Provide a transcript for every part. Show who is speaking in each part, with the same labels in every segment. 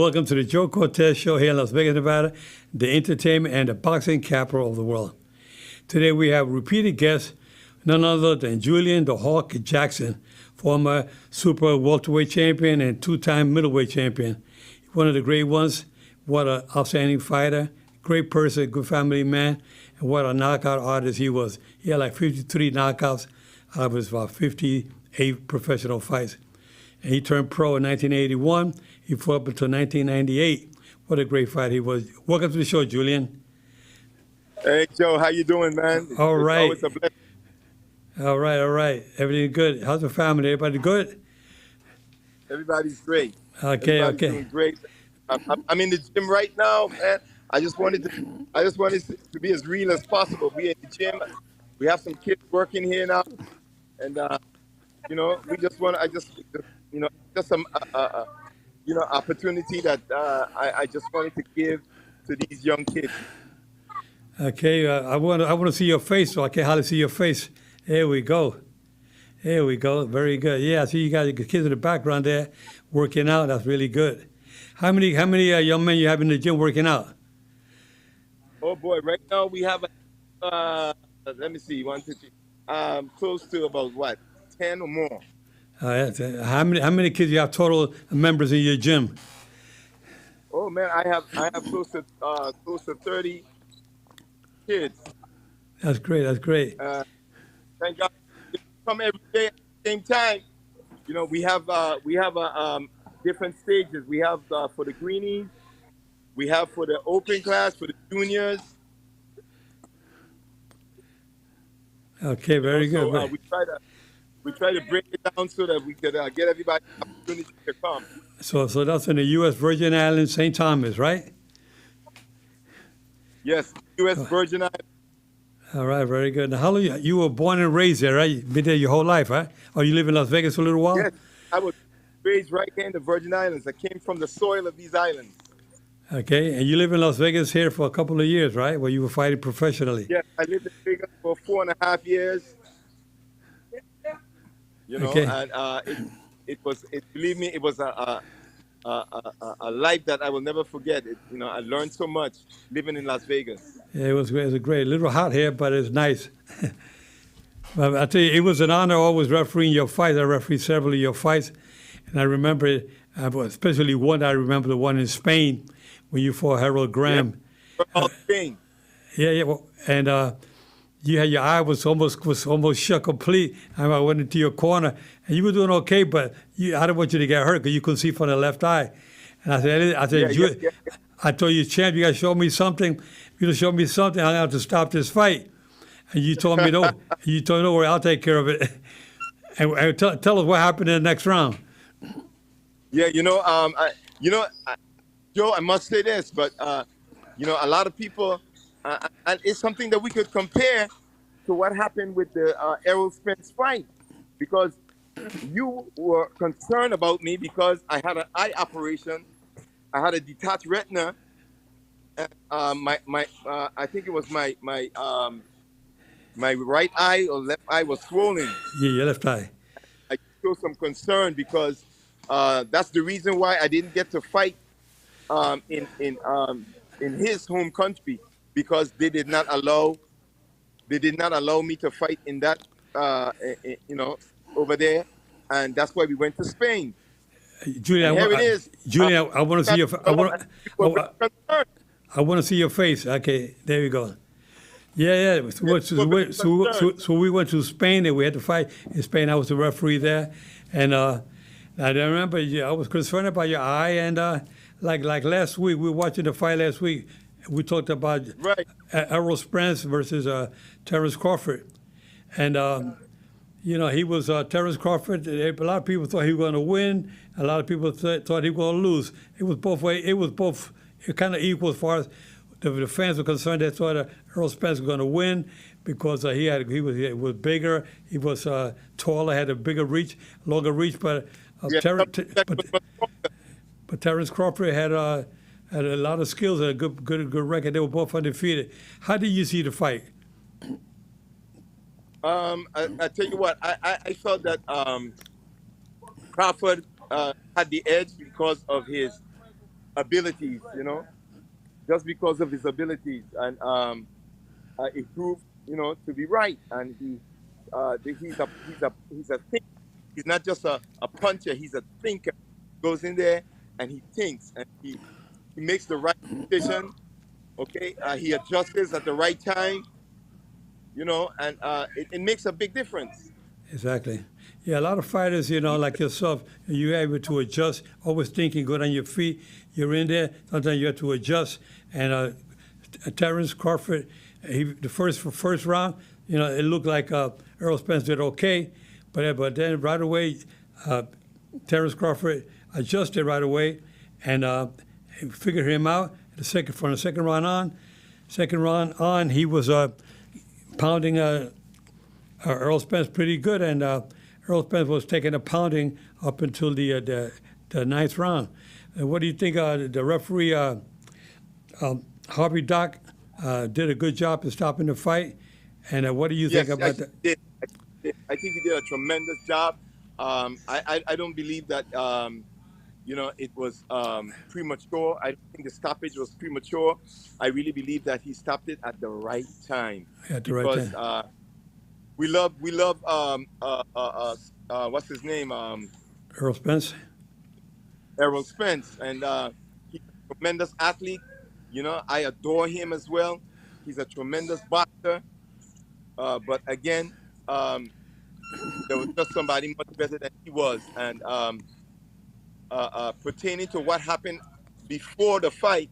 Speaker 1: welcome to the Joe Cortez Show here in Las Vegas, Nevada, the entertainment and the boxing capital of the world. Today we have repeated guests, none other than Julian the Hawk Jackson, former super welterweight champion and two-time middleweight champion. One of the great ones. What an outstanding fighter, great person, good family man, and what a knockout artist he was. He had like 53 knockouts out of his about 58 professional fights. And he turned pro in 1981. He fought up until 1998. What a great fight he was. Welcome to the show, Julian.
Speaker 2: Hey, Joe. How you doing, man?
Speaker 1: All right.
Speaker 2: It's always a blessing.
Speaker 1: All right. Everything good? How's the family? Everybody good?
Speaker 2: Everybody's great.
Speaker 1: Everybody's
Speaker 2: doing great. I'm in the gym right now, man. I just wanted to be as real as possible. We in the gym. We have some kids working here now, and we just want. Just some opportunity that I just wanted to give to these young kids.
Speaker 1: Okay, I want to see your face, so I can hardly see your face. There we go. Very good. Yeah, I see you got your kids in the background there working out. That's really good. How many young men you have in the gym working out?
Speaker 2: Oh boy, right now we have let me see, 1, 2, 3, close to about 10 or more.
Speaker 1: How many kids you have total members in your gym?
Speaker 2: Oh man, I have close to 30 kids.
Speaker 1: That's great.
Speaker 2: Thank God. They come every day at the same time. We have different stages. We have for the greenies, we have for the open class, for the juniors.
Speaker 1: Okay, very good.
Speaker 2: So, we try to break it down so that we could get everybody the opportunity to come.
Speaker 1: So that's in the U.S. Virgin Islands, St. Thomas, right?
Speaker 2: Yes, U.S. Virgin Islands.
Speaker 1: All right, very good. Now, how long you were born and raised there, right? You've been there your whole life, huh? Or you live in Las Vegas for a little while?
Speaker 2: Yes, I was raised right here in the Virgin Islands. I came from the soil of these islands.
Speaker 1: Okay, and you live in Las Vegas here for a couple of years, right? Where you were fighting professionally.
Speaker 2: Yes, I lived in Vegas for 4.5 years.
Speaker 1: Okay.
Speaker 2: And believe me, it was a life that I will never forget. I learned so much living in Las Vegas.
Speaker 1: Yeah, it was great. A little hot here, but it's nice. But I tell you, it was an honor always refereeing your fights. I refereed several of your fights, and I remember, especially one. I remember the one in Spain when you fought Harold Graham.
Speaker 2: Yeah. Spain.
Speaker 1: Yeah. Well, and you had your eye was almost shut complete. I went into your corner, and you were doing okay, but I didn't want you to get hurt because you couldn't see from the left eye. And I said,
Speaker 2: Yeah.
Speaker 1: I told you, champ, you got to show me something. If you don't show me something, I'm going to have to stop this fight. And you told me, no. You told me, don't worry, I'll take care of it. And tell us what happened in the next round.
Speaker 2: Yeah, Joe, I must say this, but a lot of people, and it's something that we could compare to what happened with the Errol Spence fight, because you were concerned about me because I had an eye operation. I had a detached retina. I think it was my right eye or left eye was swollen.
Speaker 1: Yeah, your left eye.
Speaker 2: I showed some concern because that's the reason why I didn't get to fight in his home country, because they did not allow me to fight in that over there, and that's why we went to Spain.
Speaker 1: Julian,
Speaker 2: here it is.
Speaker 1: Julian, I want to see your. I want to see your face. Okay, there you go. Yeah. So we went to Spain and we had to fight in Spain. I was the referee there, and I remember I was concerned about your eye. And like last week, we were watching the fight last week. We talked about Errol Spence versus Terrence Crawford, and he was Terrence Crawford. A lot of people thought he was going to win. A lot of people thought he was going to lose. It was both ways. It was both kind of equal as far as the fans were concerned. They thought Errol Spence was going to win because he was bigger, he was taller, had a bigger reach, longer reach. But Terrence Crawford had a lot of skills and a good record. They were both undefeated. How did you see the fight?
Speaker 2: I tell you what, I felt that Crawford had the edge because of his abilities, just because of his abilities, and it proved, to be right. And he's a thinker. He's not just a puncher. He's a thinker. Goes in there and he thinks, and he makes the right decision. Okay, he adjusts at the right time. And it makes a big difference.
Speaker 1: Exactly. Yeah, a lot of fighters, like yourself, you're able to adjust, always thinking, good on your feet. You're in there. Sometimes you have to adjust. And Terrence Crawford, the first round, it looked like Errol Spence did okay, but then right away, Terrence Crawford adjusted right away, and figured him out. From the second round on, he was pounding Errol Spence pretty good, and Errol Spence was taking a pounding up until the ninth round. What do you think? The referee Harvey Dock did a good job in stopping the fight, and what do you think about that?
Speaker 2: I think he did a tremendous job. I don't believe that it was premature. I don't think the stoppage was premature. I really believe that he stopped it at the right time.
Speaker 1: At the right time.
Speaker 2: We love what's his name?
Speaker 1: Errol Spence.
Speaker 2: Errol Spence, and he's a tremendous athlete. I adore him as well. He's a tremendous boxer. But again, there was just somebody much better than he was. And pertaining to what happened before the fight,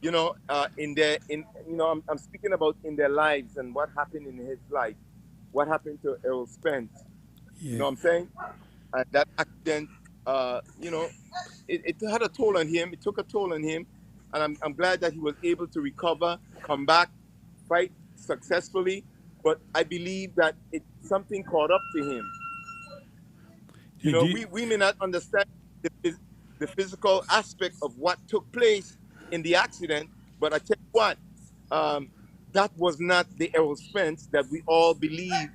Speaker 2: I'm speaking about in their lives and what happened in his life, what happened to Errol Spence.
Speaker 1: Yeah.
Speaker 2: You know what I'm saying? And that accident, it had a toll on him. It took a toll on him, and I'm glad that he was able to recover, come back, fight successfully. But I believe that something caught up to him. We may not understand the physical aspect of what took place in the accident, but I tell you what, that was not the Errol Spence that we all believe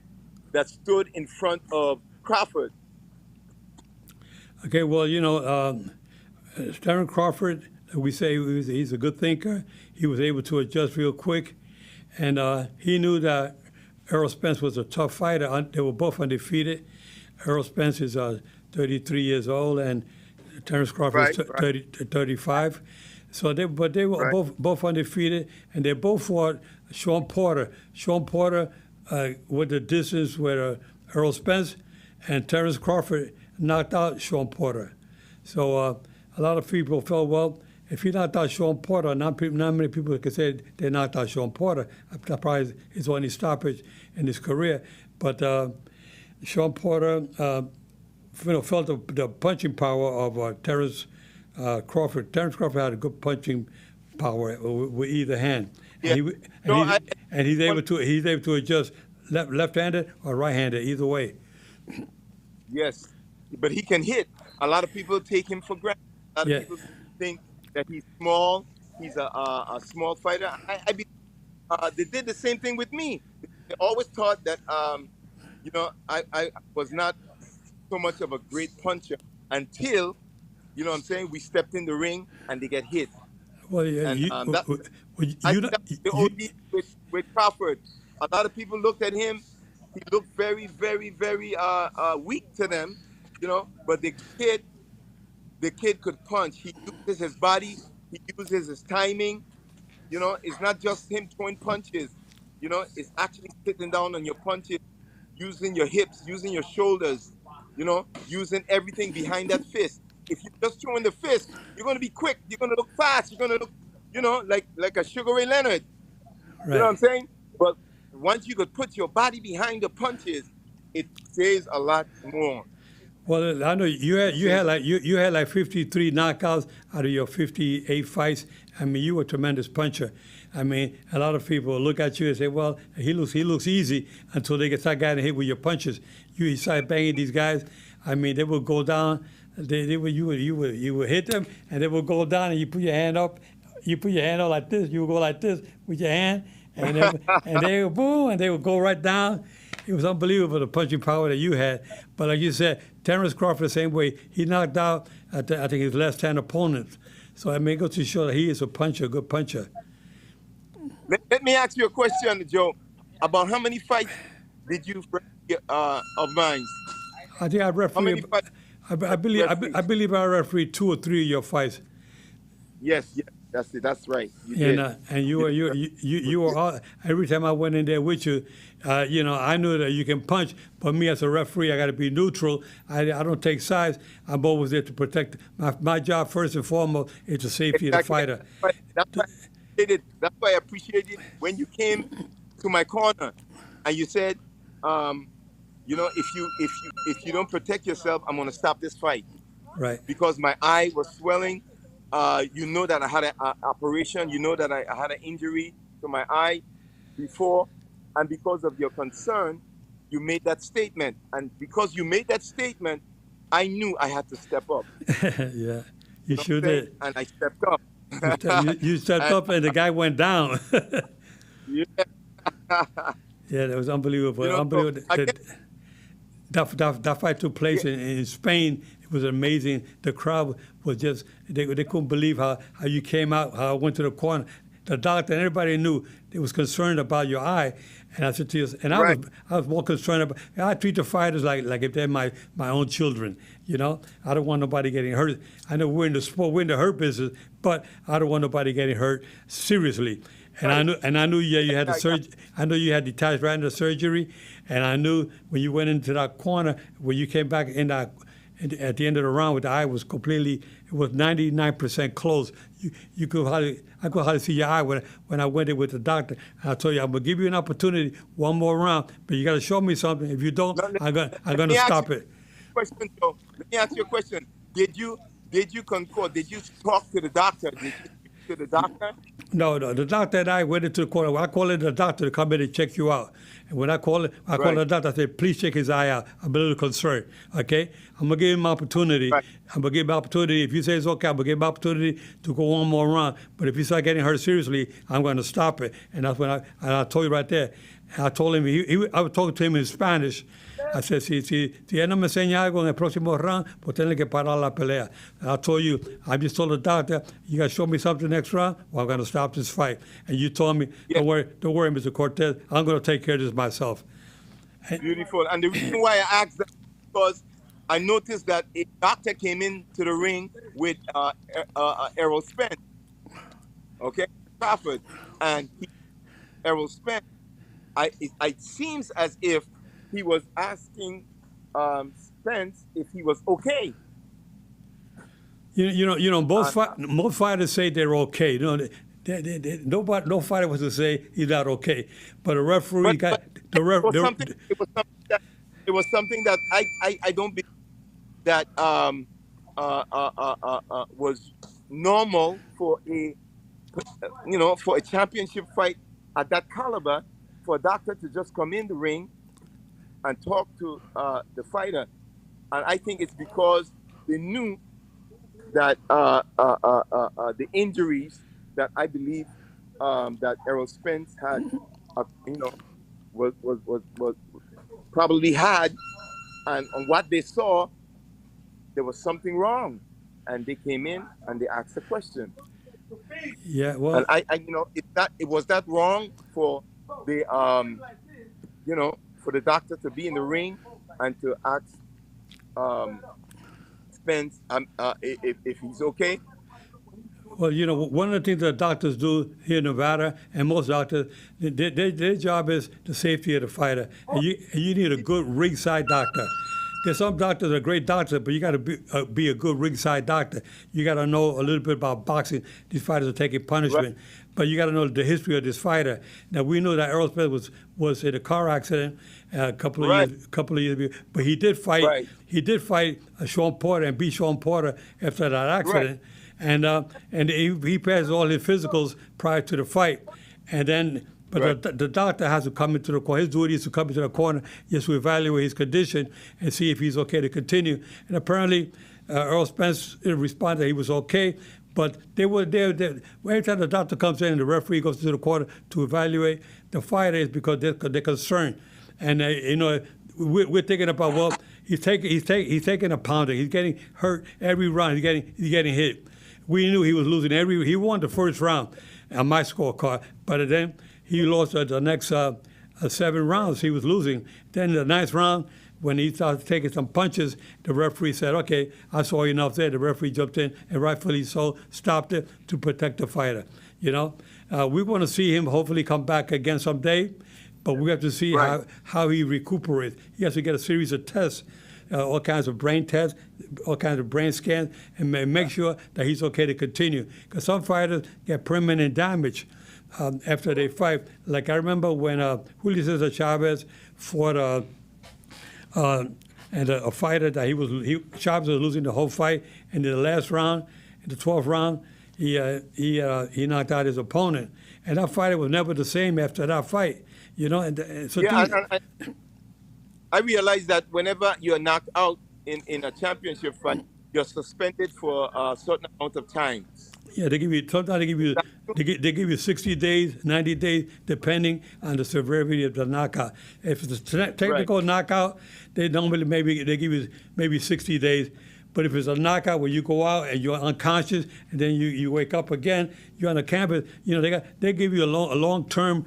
Speaker 2: that stood in front of Crawford.
Speaker 1: Okay, well, Terrence Crawford, we say he's a good thinker. He was able to adjust real quick, and he knew that Errol Spence was a tough fighter. They were both undefeated. Errol Spence is 33 years old, and Terrence Crawford is 35. So they were both undefeated, and they both fought Sean Porter. Sean Porter with the distance with Errol Spence, and Terrence Crawford knocked out Sean Porter. So a lot of people felt, well, if he knocked out Sean Porter, not many people can say they knocked out Sean Porter. I'm surprised his only stoppage in his career. But Sean Porter felt the punching power of Terrence Crawford. Terrence Crawford had a good punching power with either hand.
Speaker 2: Yeah.
Speaker 1: And he's able to adjust left-handed or right-handed, either way.
Speaker 2: Yes, but he can hit. A lot of people take him for granted. A lot of people think that he's small. He's a small fighter. They did the same thing with me. They always thought that I was not so much of a great puncher until we stepped in the ring and they get hit.
Speaker 1: Well, yeah,
Speaker 2: and with Crawford, a lot of people looked at him. He looked very, very, very weak to them, But the kid could punch. He uses his body. He uses his timing. It's not just him throwing punches. It's actually sitting down on your punches, using your hips, using your shoulders. Using everything behind that fist. If you're just throwing the fist, you're going to be quick. You're going to look fast. You're going to look, like a Sugar Ray Leonard. Right. You know what I'm saying? But once you could put your body behind the punches, it says a lot more.
Speaker 1: Well, I know you had like 53 knockouts out of your 58 fights. I mean, you were a tremendous puncher. I mean, a lot of people look at you and say, "Well, he looks easy," until they start getting hit with your punches. You start banging these guys. I mean, they will go down. You would hit them, and they will go down, and you put your hand up. You put your hand up like this. You will go like this with your hand, and they will boom, and they will go right down. It was unbelievable, the punching power that you had. But like you said, Terrence Crawford the same way. He knocked out, I think, his left-hand opponent. So I may go to show that he is a puncher, a good puncher.
Speaker 2: Let me ask you a question, Joe. About how many fights did you of mine?
Speaker 1: I think I
Speaker 2: How many
Speaker 1: referee.
Speaker 2: fights?
Speaker 1: I believe I refereed 2 or 3 of your fights.
Speaker 2: Yes, that's it. That's right. You
Speaker 1: And
Speaker 2: did.
Speaker 1: and you were all, every time I went in there with you, I knew that you can punch, but me as a referee, I got to be neutral. I don't take sides. I'm always there to protect. My job first and foremost is the safety of the fighter.
Speaker 2: That's why I appreciated when you came to my corner and you said, if you don't protect yourself, I'm gonna stop this fight.
Speaker 1: Right.
Speaker 2: Because my eye was swelling. You know that I had an operation. You know that I had an injury to my eye before, and because of your concern, you made that statement. And because you made that statement, I knew I had to step up.
Speaker 1: Yeah, you sure did.
Speaker 2: And I stepped up.
Speaker 1: You stepped up, and the guy went down.
Speaker 2: Yeah.
Speaker 1: Yeah, that was unbelievable.
Speaker 2: So
Speaker 1: Unbelievable. That fight took place in Spain. It was amazing. The crowd was just, they couldn't believe how you came out, how I went to the corner. The doctor and everybody knew they was concerned about your eye. And I said to you, and I was more concerned about, I treat the fighters like if they're my own children, I don't want nobody getting hurt. I know we're in the sport, we're in the hurt business, but I don't want nobody getting hurt seriously. And I knew you had the surgery. I knew you had detached retina surgery, and I knew when you went into that corner, when you came back in that at the end of the round, with the eye was completely, it was 99% closed. I could hardly see your eye when I went in with the doctor. And I told you, I'm gonna give you an opportunity, one more round, but you got to show me something. If you don't, I'm gonna stop it.
Speaker 2: Question, Joe. Let me ask you a question. Did you concord? Did you talk to the doctor? Did you speak to the doctor?
Speaker 1: No, the doctor and I went into the corner. I called in the doctor to come in and check you out. And when I called the doctor, I said, please check his eye out. I'm a little concerned, okay? I'm going to give him an opportunity.
Speaker 2: Right.
Speaker 1: I'm going to give him an opportunity. If you say it's okay, I'm going to give him an opportunity to go one more round. But if you start getting hurt seriously, I'm going to stop it. And that's when I told you right there. I told him, I was talking to him in Spanish. I said, si él no me enseña algo en el próximo round, pues tiene que parar la pelea. And I told you, I just told the doctor, you got to show me something next round, or I'm going to stop this fight. And you told me, don't worry, Mr. Cortez, I'm going to take care of this myself.
Speaker 2: Beautiful. And the reason why I asked that is because I noticed that a doctor came into the ring with Errol Spence, okay, Crawford, and Errol Spence. It seems as if he was asking Spence if he was okay.
Speaker 1: Most fighters say they're okay. No fighter was to say he's not okay. But a referee
Speaker 2: it was something that I don't believe that was normal for a championship fight at that caliber, for a doctor to just come in the ring and talk to the fighter. And I think it's because they knew that the injuries that I believe that Errol Spence had, was probably had, and on what they saw, there was something wrong, and they came in and they asked a question.
Speaker 1: Yeah, well,
Speaker 2: and it was that wrong for the for the doctor to be in the ring and to ask Spence if he's okay.
Speaker 1: Well, one of the things that doctors do here in Nevada, and most doctors, their job is the safety of the fighter. And you need a good ringside doctor. There's some doctors that are great doctors, but you got to be a good ringside doctor. You got to know a little bit about boxing. These fighters are taking punishment. Right. But you got to know the history of this fighter. Now, we know that Errol Spence was in a car accident a couple of years ago, but he did fight. Right. He did fight Sean Porter and beat Sean Porter after that accident. Right. And he passed all his physicals prior to the fight. And then, but the doctor has to come into the corner. His duty is to come into the corner just to evaluate his condition and see if he's okay to continue. And apparently, Errol Spence responded that he was okay. But every time the doctor comes in and the referee goes to the corner to evaluate the fighter, is because they're concerned. And we're thinking about, well, he's taking a pounding. He's getting hurt every round. He's getting hit. we knew he was losing he won the first round on my scorecard, but then he lost the next 7 rounds. He was losing. Then the 9th round, when he started taking some punches, the referee said, okay, I saw enough there. The referee jumped in and rightfully so stopped it to protect the fighter. You know, we want to see him hopefully come back again someday, but we have to see how he recuperates. He has to get a series of tests, all kinds of brain tests, all kinds of brain scans, and make sure that he's okay to continue. Because some fighters get permanent damage after they fight. Like I remember when Julio Cesar Chavez fought and a fighter that Chavez was losing the whole fight, and in the last round, in the 12th round, he knocked out his opponent, and that fighter was never the same after that fight. You know, and so
Speaker 2: I realize that whenever you're knocked out in a championship fight, you're suspended for a certain amount of time.
Speaker 1: Yeah, sometimes they give you 60 days, 90 days, depending on the severity of the knockout. If it's a technical knockout, they normally they give you maybe 60 days. But if it's a knockout where you go out and you're unconscious and then you wake up again, you're on the campus, you know, they give you a long-term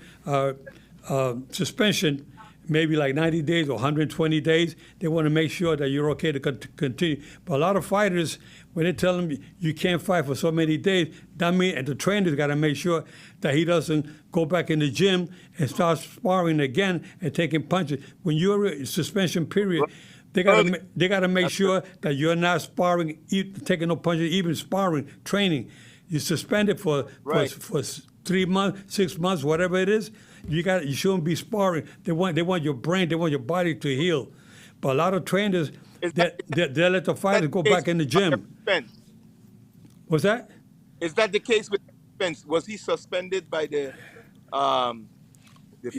Speaker 1: suspension, maybe like 90 days or 120 days. They want to make sure that you're okay to continue. But a lot of fighters, when they tell them you can't fight for so many days, that means, and the trainer's got to make sure that he doesn't go back in the gym and start sparring again and taking punches. When you're in suspension period, they got to make sure that you're not sparring, taking no punches, even sparring, training. You're suspended for 3 months, 6 months, whatever it is. You shouldn't be sparring. They want your brain, they want your body to heal. But a lot of trainers, they let the fighters go back in the gym. What's that?
Speaker 2: Is that the case with Spence? Was he suspended by the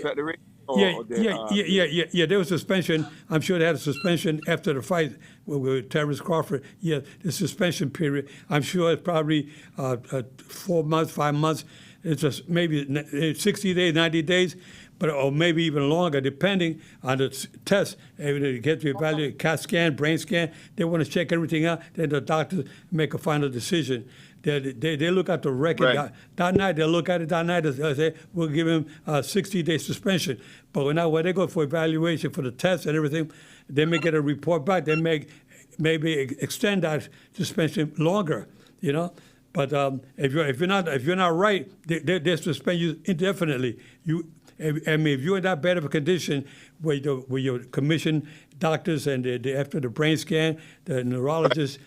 Speaker 2: federation?
Speaker 1: Yeah. There was suspension. I'm sure they had a suspension after the fight with Terrence Crawford. Yeah, the suspension period. I'm sure it's probably 4 months, 5 months. It's just maybe 60 days, 90 days, or maybe even longer, depending on the test. They get to evaluate CAT scan, brain scan. They want to check everything out. Then the doctors make a final decision. They look at the record. That night, they look at it that night. They say, we'll give him a 60-day suspension. But when they go for evaluation for the test and everything, they may get a report back. They may maybe extend that suspension longer, you know. But if you're not right, they suspend you indefinitely. If you're in that bad of a condition where your commission doctors and after the brain scan, the neurologist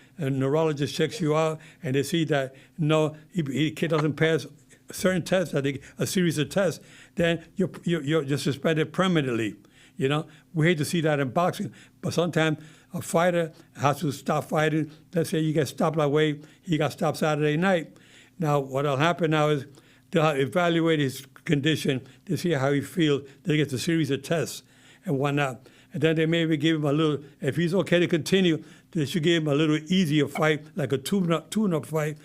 Speaker 1: checks you out and they see that no, he doesn't pass certain tests, a series of tests, then you're suspended permanently. You know, we hate to see that in boxing, but sometimes a fighter has to stop fighting. Let's say you get stopped that way. He got stopped Saturday night. Now, what'll happen now is they'll evaluate his condition to see how he feels. They get a series of tests and whatnot. And then they maybe give him a little, if he's okay to continue, they should give him a little easier fight, like a tune-up fight,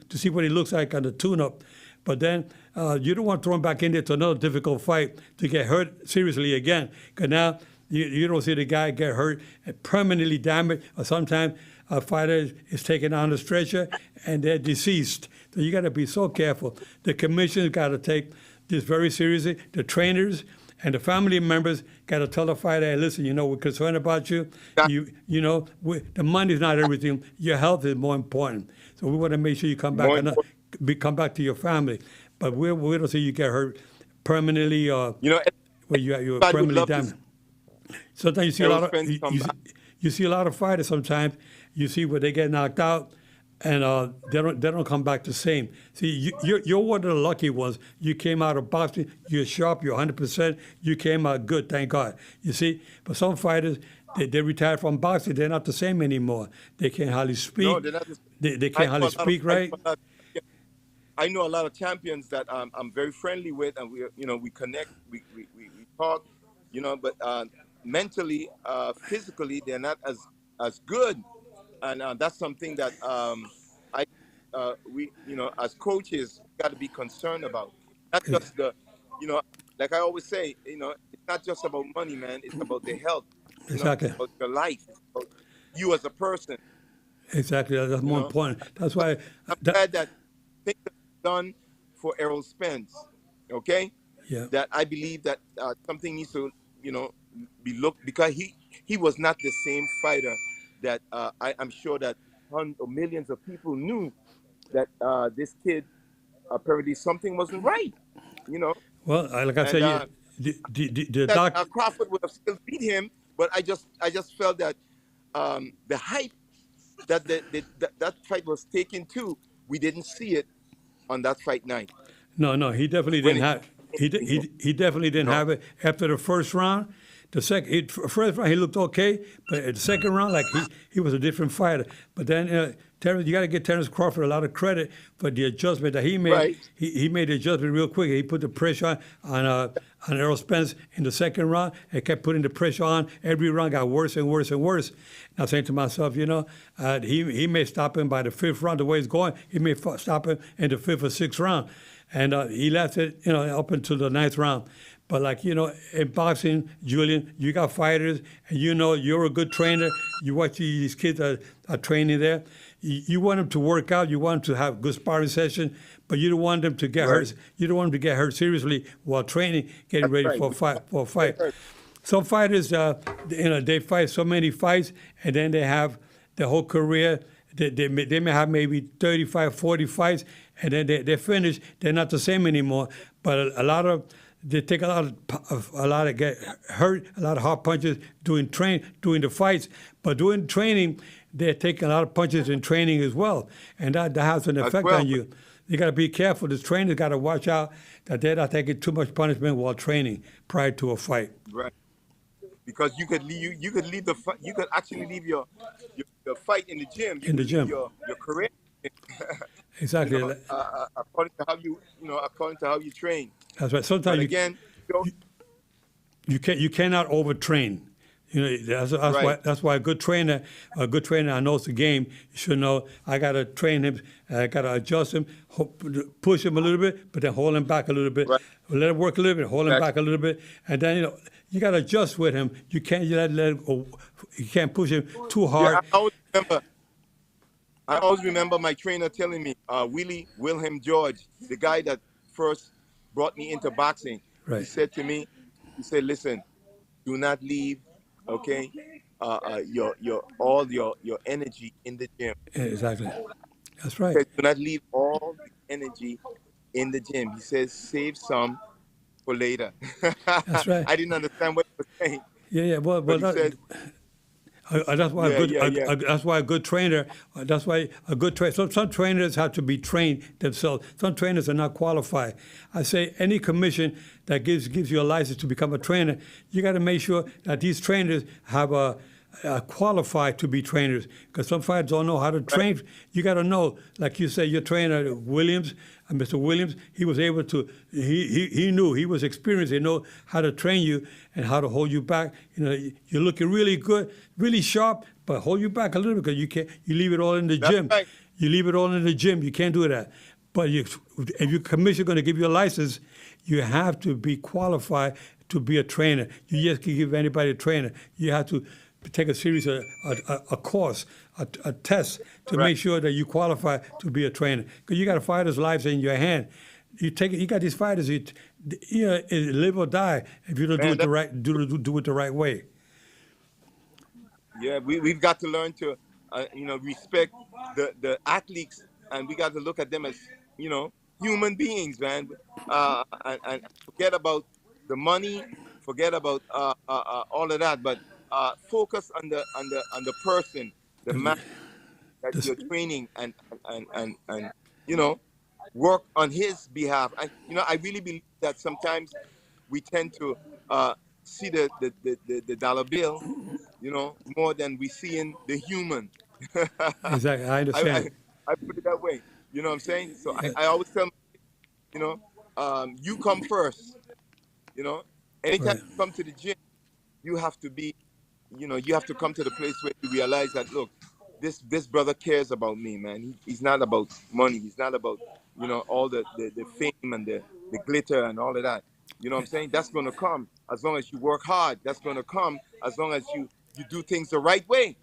Speaker 1: to see what he looks like on the tune-up. But then you don't want to throw him back in there to another difficult fight to get hurt seriously again. Because now you don't see the guy get hurt and permanently damaged, or sometimes a fighter is taken on the stretcher and they're deceased. So you got to be so careful. The commission's got to take this very seriously. The trainers and the family members got to tell the fighter, hey, listen, you know, we're concerned about you. You know, the money's not everything. Your health is more important. So we want to make sure you come back to your family. But we don't see you get hurt permanently or where you're permanently damaged. Sometimes you see a lot of fighters. Sometimes you see where they get knocked out, and they don't come back the same. See, you're one of the lucky ones. You came out of boxing. You're sharp. You're 100%. You came out good. Thank God. You see, but some fighters they retired from boxing. They're not the same anymore. They can't hardly speak.
Speaker 2: No, they're not.
Speaker 1: They can't hardly speak right.
Speaker 2: I know a lot of champions that I'm very friendly with, and we connect, we talk, but mentally, physically, they're not as good, and that's something that we as coaches got to be concerned about. Not just like I always say, it's not just about money, man. It's about their health.
Speaker 1: Exactly.
Speaker 2: It's about your life. It's about you as a person.
Speaker 1: Exactly. That's
Speaker 2: You
Speaker 1: more
Speaker 2: know,
Speaker 1: important. That's why.
Speaker 2: I'm
Speaker 1: That,
Speaker 2: glad that things are done for Errol Spence. Okay,
Speaker 1: yeah.
Speaker 2: that I believe that something needs to, you know, be looked, because he was not the same fighter that I'm sure that hundreds or millions of people knew that this kid apparently something wasn't right. You know,
Speaker 1: Well, like I
Speaker 2: and
Speaker 1: said, the
Speaker 2: that
Speaker 1: doc.
Speaker 2: Crawford would have still beat him, but I just felt that the hype that that fight was taken to, we didn't see it on that fight night
Speaker 1: No, no, he definitely
Speaker 2: when
Speaker 1: didn't
Speaker 2: it
Speaker 1: have.
Speaker 2: came
Speaker 1: He,
Speaker 2: to him.
Speaker 1: he definitely
Speaker 2: You
Speaker 1: didn't
Speaker 2: know,
Speaker 1: have it after the first round. The first round he looked okay, but at the second round, like he was a different fighter. But then Terrence, you got to give Terrence Crawford a lot of credit for the adjustment that he made.
Speaker 2: right,
Speaker 1: He made the adjustment real quick. He put the pressure on Errol Spence in the second round and kept putting the pressure on. Every round got worse and worse and worse. And I'm saying to myself, he may stop him by the fifth round. The way it's going, he may stop him in the fifth or sixth round. And he left it, up until the ninth round. But in boxing, Julian, you got fighters, and you're a good trainer. You watch these kids are training there. You want them to work out. You want them to have good sparring session, but you don't want them to get
Speaker 2: right.
Speaker 1: hurt. You don't want them to get hurt seriously while training, getting
Speaker 2: That's
Speaker 1: ready
Speaker 2: right.
Speaker 1: for a fight. For a fight.
Speaker 2: Hurt.
Speaker 1: Some fighters, they fight so many fights, and then they have their whole career. They may have maybe 35, 40 fights, and then they're finished. They're not the same anymore. But they take a lot of get hurt, a lot of hard punches doing the fights. But doing training, they're taking a lot of punches in training as well, and that has an
Speaker 2: As
Speaker 1: effect
Speaker 2: well.
Speaker 1: on you. You got to be careful. The trainers got to watch out that they're not taking too much punishment while training prior to a fight.
Speaker 2: Right. Because you could leave the fight. You could actually leave your fight in the gym. You
Speaker 1: In the
Speaker 2: could leave
Speaker 1: gym.
Speaker 2: your career.
Speaker 1: Exactly.
Speaker 2: According to how you train.
Speaker 1: That's right.
Speaker 2: But
Speaker 1: Sometimes
Speaker 2: again, don't,
Speaker 1: you cannot overtrain.
Speaker 2: Right.
Speaker 1: That's why a good trainer that knows the game, you should know. I gotta train him. I gotta adjust him, push him a little bit, but then hold him back a little bit.
Speaker 2: Right.
Speaker 1: Let him work a little bit, hold him
Speaker 2: Exactly.
Speaker 1: back a little bit, and then you gotta adjust with him. You can't let him go. You can't push him too hard.
Speaker 2: yeah, I always remember my trainer telling me, Willie Wilhelm George, the guy that first brought me into boxing.
Speaker 1: Right.
Speaker 2: He said to me, listen, do not leave, okay, all your energy in the gym.
Speaker 1: Yeah, exactly. That's
Speaker 2: He
Speaker 1: right.
Speaker 2: said, do not leave all the energy in the gym. He says, save some for later.
Speaker 1: That's right.
Speaker 2: I didn't understand what he was saying,
Speaker 1: Yeah. Well,
Speaker 2: but he said,
Speaker 1: that's why
Speaker 2: yeah.
Speaker 1: that's why a good trainer. That's why a good trainer. Some trainers have to be trained themselves. Some trainers are not qualified. I say any commission that gives you a license to become a trainer, you got to make sure that these trainers have qualified to be trainers. Because some fighters don't know how to train. You got to know, like you say, your trainer Williams, Mr. Williams, he was able to. He knew, he was experienced. He know how to train you and how to hold you back. You're looking really good, really sharp, but hold you back a little bit because you can't. You leave it all in the
Speaker 2: that's
Speaker 1: gym.
Speaker 2: right.
Speaker 1: You leave it all in the gym. You can't do that. But if your commission going to give you a license, you have to be qualified to be a trainer. You just can give anybody a trainer. You have to take a series of a course, a test to
Speaker 2: Right.
Speaker 1: make sure that you qualify to be a trainer. Because you got a fighter's lives in your hand. You got these fighters. It live or die if you don't do
Speaker 2: Man,
Speaker 1: it the right do it the right way.
Speaker 2: Yeah, we've got to learn to, respect the athletes, and we got to look at them as, human beings, man. And forget about the money, forget about all of that, but focus on the person, the man that
Speaker 1: This-
Speaker 2: you're training, and work on his behalf. And I really believe that sometimes we tend to see the dollar bill, more than we see in the human.
Speaker 1: Exactly, I understand.
Speaker 2: I put it that way. You know what I'm saying? So I always tell them, you come first. Anytime
Speaker 1: Right.
Speaker 2: you come to the gym, you have to be, you have to come to the place where you realize that, look, this brother cares about me, man. He's not about money. He's not about, all the fame and the glitter and all of that. You know what I'm saying? That's going to come as long as you work hard. That's going to come as long as you do things the right way.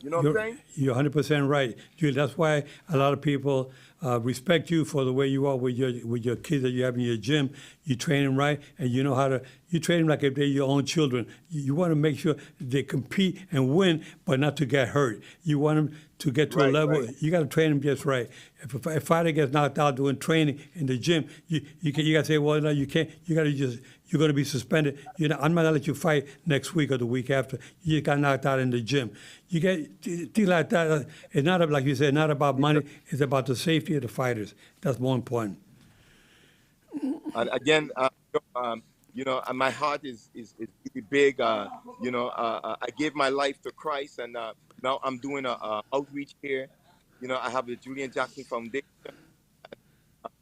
Speaker 2: You know what I'm saying?
Speaker 1: You're 100% right, Julie. That's why a lot of people respect you for the way you are with your kids that you have in your gym. You train them right, and you know how to. You train them like if they're your own children. You want to make sure they compete and win, but not to get hurt. You want them to get to a
Speaker 2: Right,
Speaker 1: level.
Speaker 2: right.
Speaker 1: You got to train them just right. If a fighter gets knocked out doing training in the gym, you got to say, well, no, you can't. You got to just. You're going to be suspended. I'm not going to let you fight next week or the week after. You got knocked out in the gym. You get things like that. It's not, like you said, not about money. It's about the safety of the fighters. That's more important.
Speaker 2: And again, and my heart is really big. I gave my life to Christ, and now I'm doing a outreach here. I have the Julian Jackson Foundation.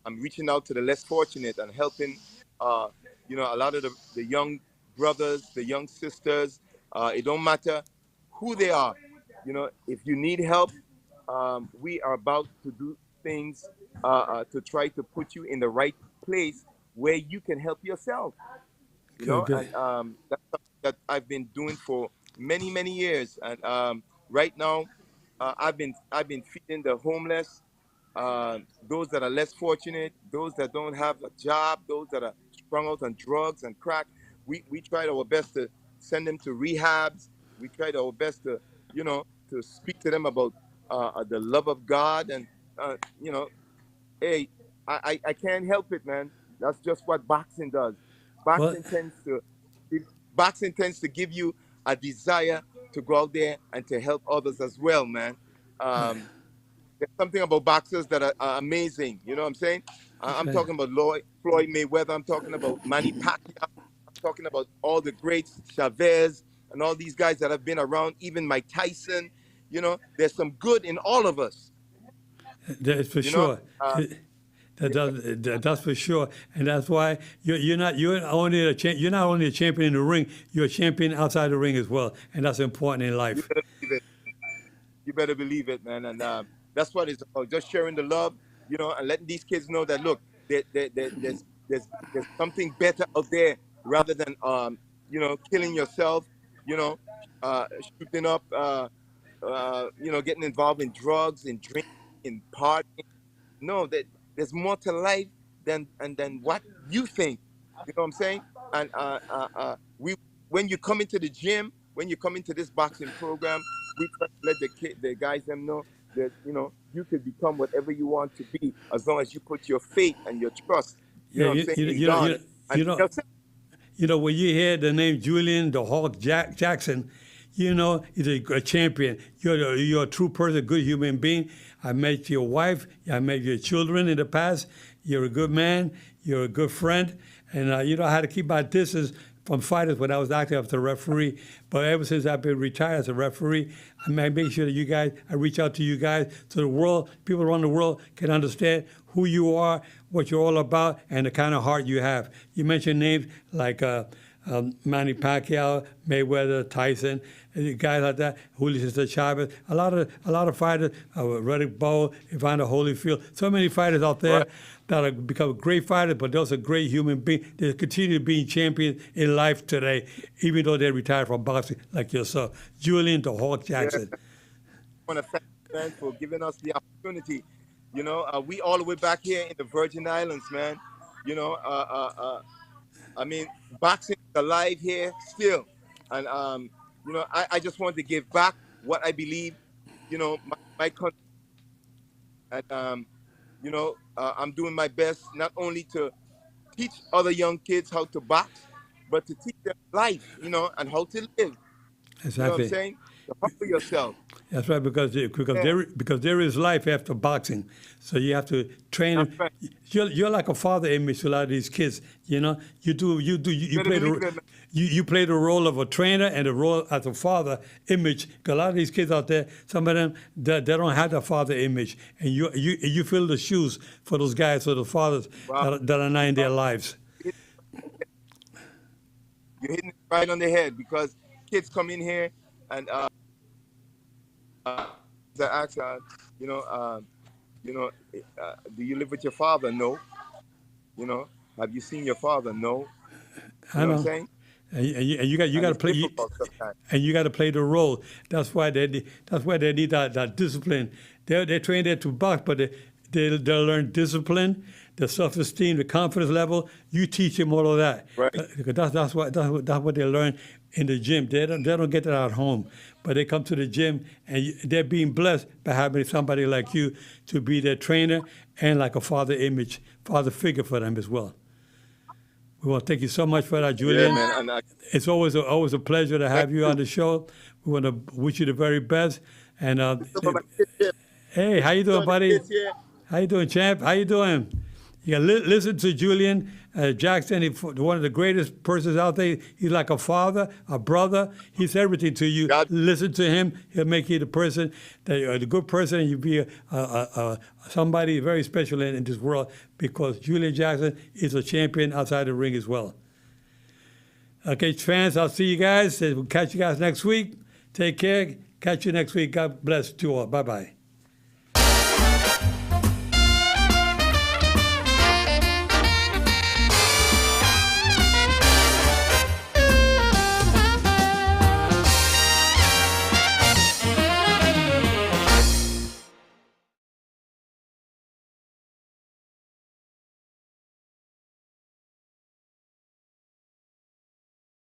Speaker 2: I'm reaching out to the less fortunate and helping, a lot of the young brothers, the young sisters. It don't matter who they are. If you need help, we are about to do things to try to put you in the right place where you can help yourself.
Speaker 1: Good, good.
Speaker 2: And that's something that I've been doing for many, many years. And right now, I've been feeding the homeless, those that are less fortunate, those that don't have a job, those that are strung out on drugs and crack. We tried our best to send them to rehabs. We tried our best to, to speak to them about the love of God. And, hey, I can't help it, man. That's just what boxing does.
Speaker 1: Well,
Speaker 2: Boxing tends to boxing tends to give you a desire to go out there and to help others as well, man. Um, there's something about boxers that are amazing. You know what I'm saying? I'm
Speaker 1: okay.
Speaker 2: talking about Floyd Mayweather. I'm talking about Manny Pacquiao. I'm talking about all the greats, Chavez, and all these guys that have been around. Even Mike Tyson. There's some good in all of us.
Speaker 1: That's for
Speaker 2: You know,
Speaker 1: sure. That's for sure, and that's why you're not only a champion in the ring, you're a champion outside the ring as well, and that's important in
Speaker 2: you
Speaker 1: life.
Speaker 2: better believe it. You better believe it, man. And that's what it's about. Just sharing the love, and letting these kids know that look, there's something better out there rather than killing yourself, you know, shooting up, getting involved in drugs and drinking and partying. No, that there's more to life than what you think. You know what I'm saying? And we when you come into the gym, when you come into this boxing program, we try to let the guys them know that you could become whatever you want to be as long as you put your faith and your trust. You
Speaker 1: Yeah,
Speaker 2: know what I'm saying, in God and
Speaker 1: you know,
Speaker 2: yourself.
Speaker 1: when you hear the name Julian the Hawk Jackson, he's a champion. You're a true person, a good human being. I met your wife. I met your children in the past. You're a good man. You're a good friend. And you know how to keep my distance from fighters when I was active as a referee. But ever since I've been retired as a referee, I make sure that I reach out to you guys so the world, people around the world can understand who you are, what you're all about, and the kind of heart you have. You mentioned names like Manny Pacquiao, Mayweather, Tyson, guys like that, Julian Chavez, a lot of fighters, Riddick Bowe, Evander Holyfield, so many fighters out there
Speaker 2: Right.
Speaker 1: that have become great fighters, but those are great human beings. They continue being champions in life today, even though they retired from boxing like yourself. Julian the Hawk
Speaker 2: Yeah.
Speaker 1: Jackson.
Speaker 2: I want to thank you, man, for giving us the opportunity. We all the way back here in the Virgin Islands, man. You know, I mean, boxing is alive here still, and I just want to give back what I believe, my country, and I'm doing my best not only to teach other young kids how to box, but to teach them life, and how to live. You know what I'm
Speaker 1: Exactly.
Speaker 2: saying? To humble yourself.
Speaker 1: That's right,
Speaker 2: Yeah,
Speaker 1: because there is life after boxing, so you have to train
Speaker 2: that's
Speaker 1: them.
Speaker 2: right.
Speaker 1: You're like a father image to a lot of these kids. You
Speaker 2: Better
Speaker 1: play
Speaker 2: believe
Speaker 1: the
Speaker 2: it, man.
Speaker 1: you play the role of a trainer and the role as a father image. 'Cause a lot of these kids out there, some of them they don't have the father image, and you fill the shoes for those guys, for the fathers
Speaker 2: Wow.
Speaker 1: that are not in their lives.
Speaker 2: You're hitting it right on the head because kids come in here and they ask, you know, uh, you know, do you live with your father? No. Have you seen your father? No. You
Speaker 1: I
Speaker 2: know what I'm
Speaker 1: know.
Speaker 2: saying?
Speaker 1: and you got to
Speaker 2: it's
Speaker 1: play.
Speaker 2: difficult sometimes.
Speaker 1: And you got to play the role. That's why they need that discipline. They're trained there to box, but they'll learn discipline, the self-esteem, the confidence level. You teach them all of that.
Speaker 2: Right.
Speaker 1: Because that's what they learn in the gym. They don't get that at home, but they come to the gym and they're being blessed by having somebody like you to be their trainer and like a father figure for them as well. We want to thank you so much for that, Julian.
Speaker 2: Yeah, man. And
Speaker 1: It's always a pleasure to have you on the show. We want to wish you the very best. And hey, how you doing, buddy? How you doing, champ? How you doing? You got listen to Julian Jackson. He's one of the greatest persons out there. He's like a father, a brother. He's everything to you. Listen to him. He'll make you the person, the good person, and you'll be somebody very special in this world because Julian Jackson is a champion outside the ring as well. Okay, fans, I'll see you guys. We'll catch you guys next week. Take care. Catch you next week. God bless you all. Bye-bye.